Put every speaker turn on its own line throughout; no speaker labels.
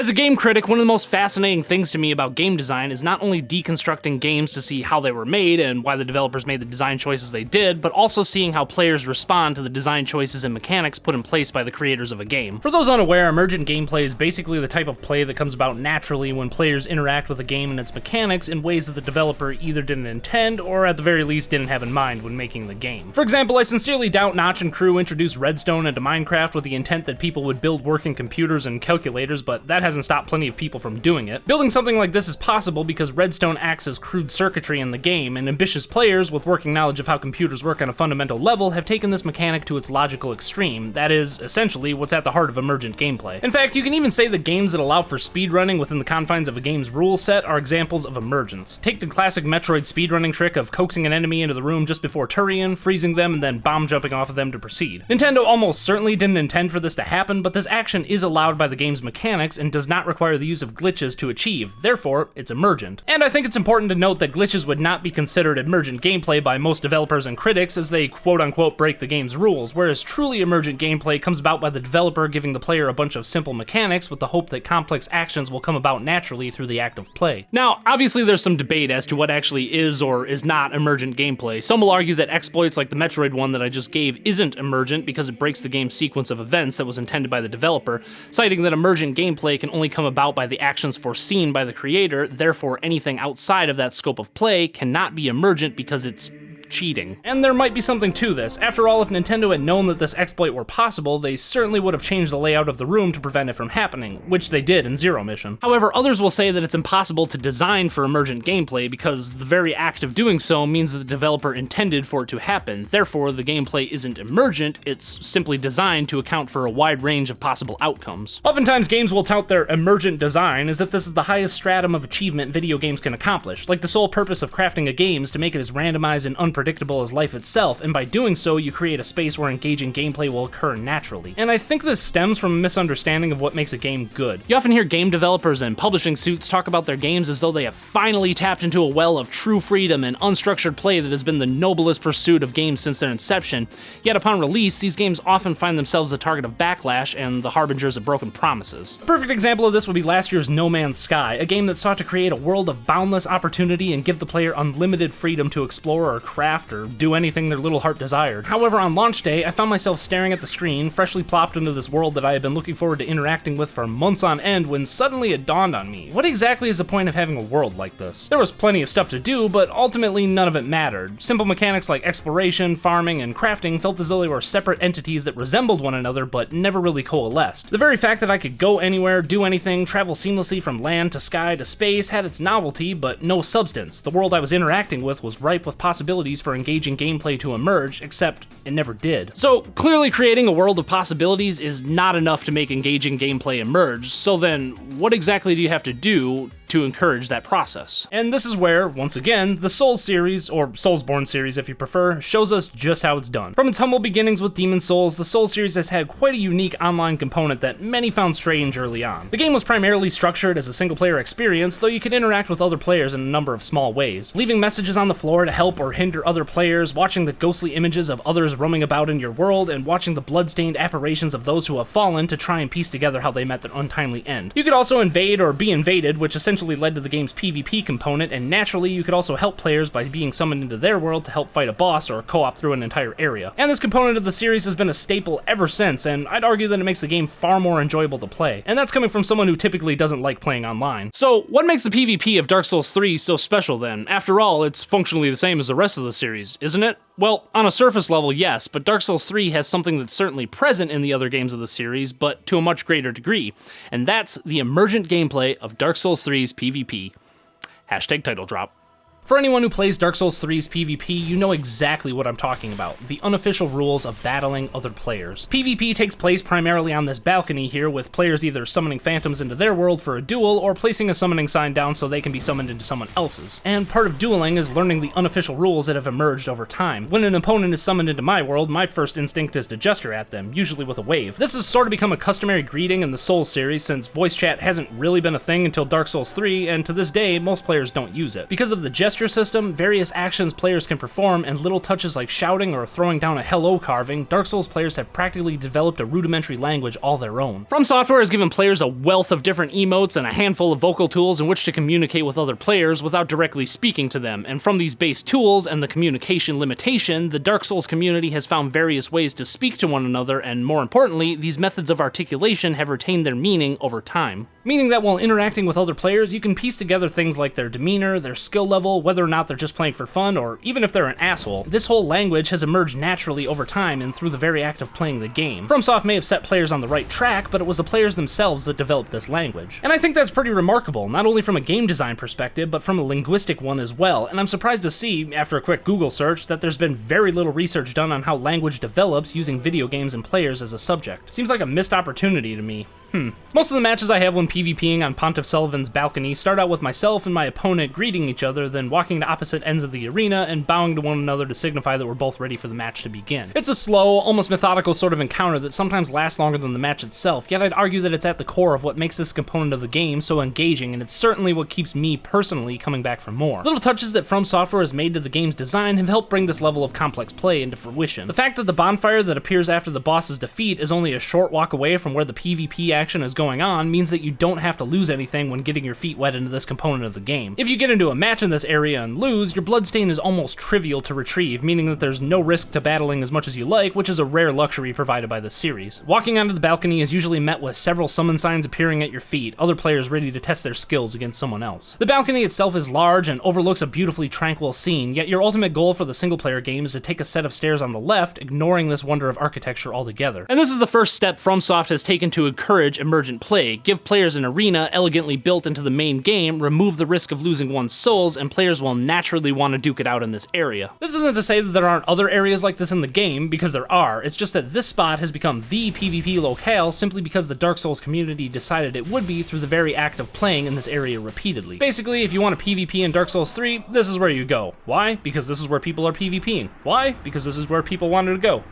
As a game critic, one of the most fascinating things to me about game design is not only deconstructing games to see how they were made and why the developers made the design choices they did, but also seeing how players respond to the design choices and mechanics put in place by the creators of a game. For those unaware, emergent gameplay is basically the type of play that comes about naturally when players interact with a game and its mechanics in ways that the developer either didn't intend or at the very least didn't have in mind when making the game. For example, I sincerely doubt Notch and crew introduced Redstone into Minecraft with the intent that people would build working computers and calculators, but that hasn't stopped plenty of people from doing it. Building something like this is possible because Redstone acts as crude circuitry in the game, and ambitious players with working knowledge of how computers work on a fundamental level have taken this mechanic to its logical extreme. That is, essentially, what's at the heart of emergent gameplay. In fact, you can even say that games that allow for speedrunning within the confines of a game's rule set are examples of emergence. Take the classic Metroid speedrunning trick of coaxing an enemy into the room just before Turian, freezing them, and then bomb jumping off of them to proceed. Nintendo almost certainly didn't intend for this to happen, but this action is allowed by the game's mechanics and does not require the use of glitches to achieve, therefore, it's emergent. And I think it's important to note that glitches would not be considered emergent gameplay by most developers and critics as they quote-unquote break the game's rules, whereas truly emergent gameplay comes about by the developer giving the player a bunch of simple mechanics with the hope that complex actions will come about naturally through the act of play. Now, obviously there's some debate as to what actually is or is not emergent gameplay. Some will argue that exploits like the Metroid one that I just gave isn't emergent because it breaks the game's sequence of events that was intended by the developer, citing that emergent gameplay can only come about by the actions foreseen by the creator, therefore anything outside of that scope of play cannot be emergent because it's cheating. And there might be something to this. After all, if Nintendo had known that this exploit were possible, they certainly would have changed the layout of the room to prevent it from happening, which they did in Zero Mission. However, others will say that it's impossible to design for emergent gameplay because the very act of doing so means that the developer intended for it to happen. Therefore, the gameplay isn't emergent, it's simply designed to account for a wide range of possible outcomes. Oftentimes, games will tout their emergent design as if this is the highest stratum of achievement video games can accomplish, like the sole purpose of crafting a game is to make it as randomized and unpredictable as life itself, and by doing so, you create a space where engaging gameplay will occur naturally. And I think this stems from a misunderstanding of what makes a game good. You often hear game developers and publishing suits talk about their games as though they have finally tapped into a well of true freedom and unstructured play that has been the noblest pursuit of games since their inception, yet upon release, these games often find themselves the target of backlash and the harbingers of broken promises. A perfect example of this would be last year's No Man's Sky, a game that sought to create a world of boundless opportunity and give the player unlimited freedom to explore or craft or do anything their little heart desired. However, on launch day, I found myself staring at the screen, freshly plopped into this world that I had been looking forward to interacting with for months on end, when suddenly it dawned on me, what exactly is the point of having a world like this? There was plenty of stuff to do, but ultimately none of it mattered. Simple mechanics like exploration, farming, and crafting felt as though they were separate entities that resembled one another but never really coalesced. The very fact that I could go anywhere, do anything, travel seamlessly from land to sky to space had its novelty, but no substance. The world I was interacting with was ripe with possibilities for engaging gameplay to emerge, except it never did. So clearly creating a world of possibilities is not enough to make engaging gameplay emerge, so then what exactly do you have to do to encourage that process? And this is where, once again, the Souls series, or Soulsborne series if you prefer, shows us just how it's done. From its humble beginnings with Demon's Souls, the Souls series has had quite a unique online component that many found strange early on. The game was primarily structured as a single-player experience, though you could interact with other players in a number of small ways. Leaving messages on the floor to help or hinder other players, watching the ghostly images of others roaming about in your world, and watching the blood-stained apparitions of those who have fallen to try and piece together how they met their untimely end. You could also invade or be invaded, which essentially led to the game's PvP component, and naturally you could also help players by being summoned into their world to help fight a boss or co-op through an entire area. And this component of the series has been a staple ever since, and I'd argue that it makes the game far more enjoyable to play. And that's coming from someone who typically doesn't like playing online. So what makes the PvP of Dark Souls 3 so special then? After all, it's functionally the same as the rest of the series, isn't it? Well, on a surface level, yes, but Dark Souls 3 has something that's certainly present in the other games of the series, but to a much greater degree, and that's the emergent gameplay of Dark Souls 3's PvP. Hashtag title drop. For anyone who plays Dark Souls 3's PvP, you know exactly what I'm talking about, the unofficial rules of battling other players. PvP takes place primarily on this balcony here, with players either summoning phantoms into their world for a duel, or placing a summoning sign down so they can be summoned into someone else's. And part of dueling is learning the unofficial rules that have emerged over time. When an opponent is summoned into my world, my first instinct is to gesture at them, usually with a wave. This has sort of become a customary greeting in the Souls series, since voice chat hasn't really been a thing until Dark Souls 3, and to this day, most players don't use it. Because of the gesture gesture system, various actions players can perform, and little touches like shouting or throwing down a hello carving, Dark Souls players have practically developed a rudimentary language all their own. From Software has given players a wealth of different emotes and a handful of vocal tools in which to communicate with other players without directly speaking to them, and from these base tools and the communication limitation, the Dark Souls community has found various ways to speak to one another, and more importantly, these methods of articulation have retained their meaning over time. Meaning that while interacting with other players, you can piece together things like their demeanor, their skill level, whether or not they're just playing for fun, or even if they're an asshole. This whole language has emerged naturally over time and through the very act of playing the game. FromSoft may have set players on the right track, but it was the players themselves that developed this language. And I think that's pretty remarkable, not only from a game design perspective, but from a linguistic one as well, and I'm surprised to see, after a quick Google search, that there's been very little research done on how language develops using video games and players as a subject. Seems like a missed opportunity to me. Most of the matches I have when PvPing on Pontiff Sulyvahn's balcony start out with myself and my opponent greeting each other, then walking to opposite ends of the arena and bowing to one another to signify that we're both ready for the match to begin. It's a slow, almost methodical sort of encounter that sometimes lasts longer than the match itself, yet I'd argue that it's at the core of what makes this component of the game so engaging, and it's certainly what keeps me personally coming back for more. Little touches that From Software has made to the game's design have helped bring this level of complex play into fruition. The fact that the bonfire that appears after the boss's defeat is only a short walk away from where the PvP action is going on means that you don't have to lose anything when getting your feet wet into this component of the game. If you get into a match in this area and lose, your bloodstain is almost trivial to retrieve, meaning that there's no risk to battling as much as you like, which is a rare luxury provided by this series. Walking onto the balcony is usually met with several summon signs appearing at your feet, other players ready to test their skills against someone else. The balcony itself is large and overlooks a beautifully tranquil scene, yet your ultimate goal for the single-player game is to take a set of stairs on the left, ignoring this wonder of architecture altogether. And this is the first step FromSoft has taken to encourage emergent play, give players an arena elegantly built into the main game, remove the risk of losing one's souls, and players will naturally want to duke it out in this area. This isn't to say that there aren't other areas like this in the game, because there are, it's just that this spot has become the PvP locale simply because the Dark Souls community decided it would be through the very act of playing in this area repeatedly. Basically, if you want to PvP in Dark Souls 3, this is where you go. Why? Because this is where people are PvPing. Why? Because this is where people wanted to go.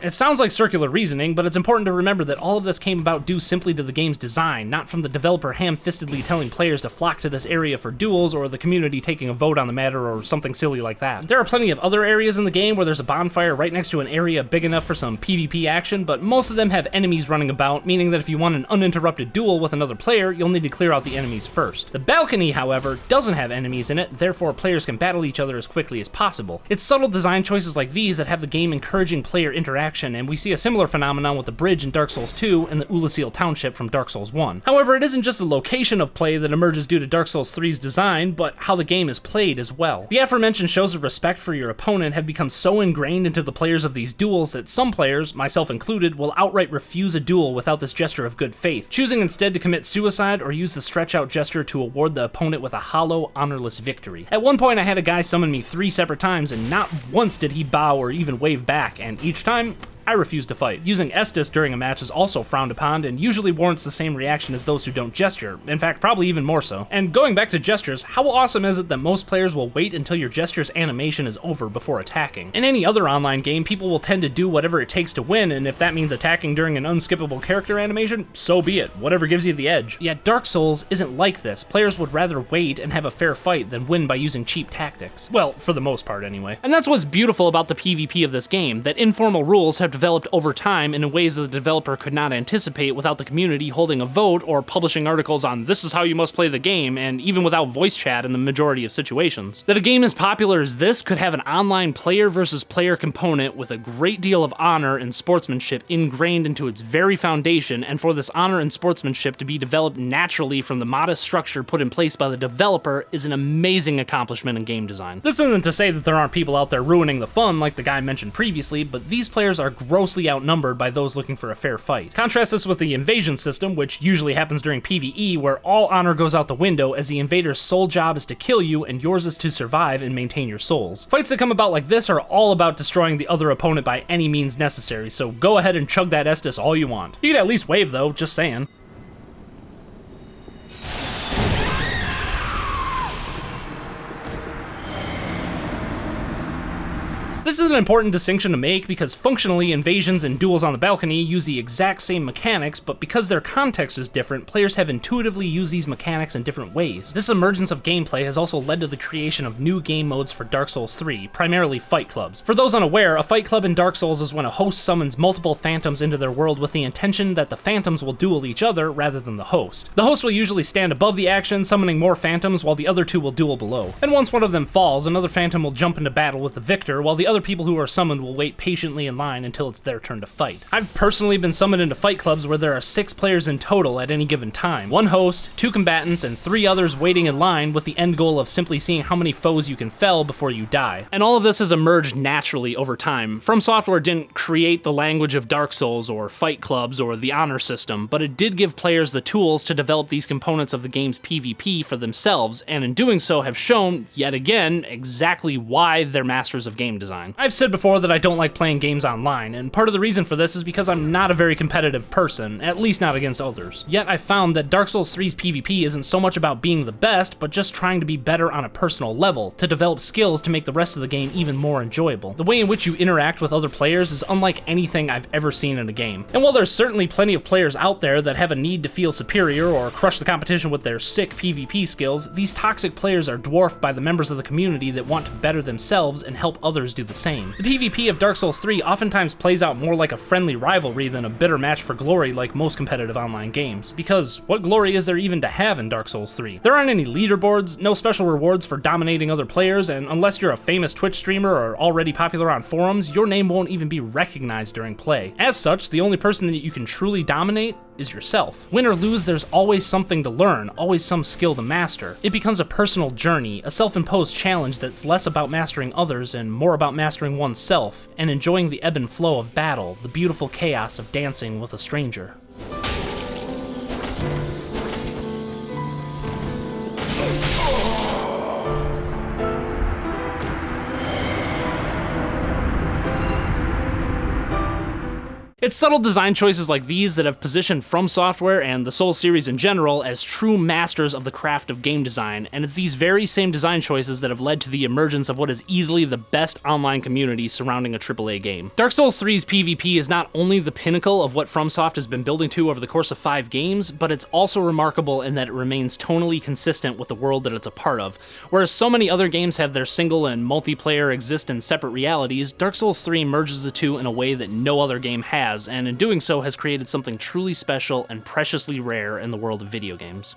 It sounds like circular reasoning, but it's important to remember that all of this came about due simply to the game's design, not from the developer ham-fistedly telling players to flock to this area for duels or the community taking a vote on the matter or something silly like that. There are plenty of other areas in the game where there's a bonfire right next to an area big enough for some PvP action, but most of them have enemies running about, meaning that if you want an uninterrupted duel with another player, you'll need to clear out the enemies first. The balcony, however, doesn't have enemies in it, therefore players can battle each other as quickly as possible. It's subtle design choices like these that have the game encouraging player interaction, and we see a similar phenomenon with the bridge in Dark Souls 2 and the Ulasil Township from Dark Souls 1. However, it isn't just the location of play that emerges due to Dark Souls 3's design, but how the game is played as well. The aforementioned shows of respect for your opponent have become so ingrained into the players of these duels that some players, myself included, will outright refuse a duel without this gesture of good faith, choosing instead to commit suicide or use the stretch out gesture to award the opponent with a hollow, honorless victory. At one point I had a guy summon me 3 separate times and not once did he bow or even wave back, and each time, I refuse to fight. Using Estus during a match is also frowned upon and usually warrants the same reaction as those who don't gesture, in fact probably even more so. And going back to gestures, how awesome is it that most players will wait until your gesture's animation is over before attacking? In any other online game, people will tend to do whatever it takes to win, and if that means attacking during an unskippable character animation, so be it, whatever gives you the edge. Yet Dark Souls isn't like this. Players would rather wait and have a fair fight than win by using cheap tactics. Well, for the most part anyway. And that's what's beautiful about the PvP of this game, that informal rules have developed over time and in ways that the developer could not anticipate without the community holding a vote or publishing articles on this is how you must play the game, and even without voice chat in the majority of situations. That a game as popular as this could have an online player versus player component with a great deal of honor and sportsmanship ingrained into its very foundation, and for this honor and sportsmanship to be developed naturally from the modest structure put in place by the developer is an amazing accomplishment in game design. This isn't to say that there aren't people out there ruining the fun like the guy mentioned previously, but these players are grossly outnumbered by those looking for a fair fight. Contrast this with the invasion system, which usually happens during PvE, where all honor goes out the window as the invader's sole job is to kill you and yours is to survive and maintain your souls. Fights that come about like this are all about destroying the other opponent by any means necessary, so go ahead and chug that Estus all you want. You could at least wave though, just saying. This is an important distinction to make because functionally invasions and duels on the balcony use the exact same mechanics, but because their context is different, players have intuitively used these mechanics in different ways. This emergence of gameplay has also led to the creation of new game modes for Dark Souls 3, primarily fight clubs. For those unaware, a fight club in Dark Souls is when a host summons multiple phantoms into their world with the intention that the phantoms will duel each other rather than the host. The host will usually stand above the action, summoning more phantoms, while the other two will duel below. And once one of them falls, another phantom will jump into battle with the victor, while the other people who are summoned will wait patiently in line until it's their turn to fight. I've personally been summoned into fight clubs where there are 6 players in total at any given time. 1 host, 2 combatants, and 3 others waiting in line with the end goal of simply seeing how many foes you can fell before you die. And all of this has emerged naturally over time. From Software didn't create the language of Dark Souls or fight clubs or the honor system, but it did give players the tools to develop these components of the game's PvP for themselves, and in doing so have shown, yet again, exactly why they're masters of game design. I've said before that I don't like playing games online, and part of the reason for this is because I'm not a very competitive person, at least not against others. Yet I found that Dark Souls 3's PvP isn't so much about being the best, but just trying to be better on a personal level, to develop skills to make the rest of the game even more enjoyable. The way in which you interact with other players is unlike anything I've ever seen in a game. And while there's certainly plenty of players out there that have a need to feel superior or crush the competition with their sick PvP skills, these toxic players are dwarfed by the members of the community that want to better themselves and help others do the same. The PvP of Dark Souls 3 oftentimes plays out more like a friendly rivalry than a bitter match for glory like most competitive online games. Because what glory is there even to have in Dark Souls 3? There aren't any leaderboards, no special rewards for dominating other players, and unless you're a famous Twitch streamer or already popular on forums, your name won't even be recognized during play. As such, the only person that you can truly dominate is yourself. Win or lose, there's always something to learn, always some skill to master. It becomes a personal journey, a self-imposed challenge that's less about mastering others and more about mastering oneself, and enjoying the ebb and flow of battle, the beautiful chaos of dancing with a stranger. It's subtle design choices like these that have positioned From Software and the Souls series in general as true masters of the craft of game design, and it's these very same design choices that have led to the emergence of what is easily the best online community surrounding a AAA game. Dark Souls 3's PvP is not only the pinnacle of what FromSoft has been building to over the course of 5 games, but it's also remarkable in that it remains tonally consistent with the world that it's a part of. Whereas so many other games have their single and multiplayer exist in separate realities, Dark Souls 3 merges the two in a way that no other game has, and in doing so has created something truly special and preciously rare in the world of video games.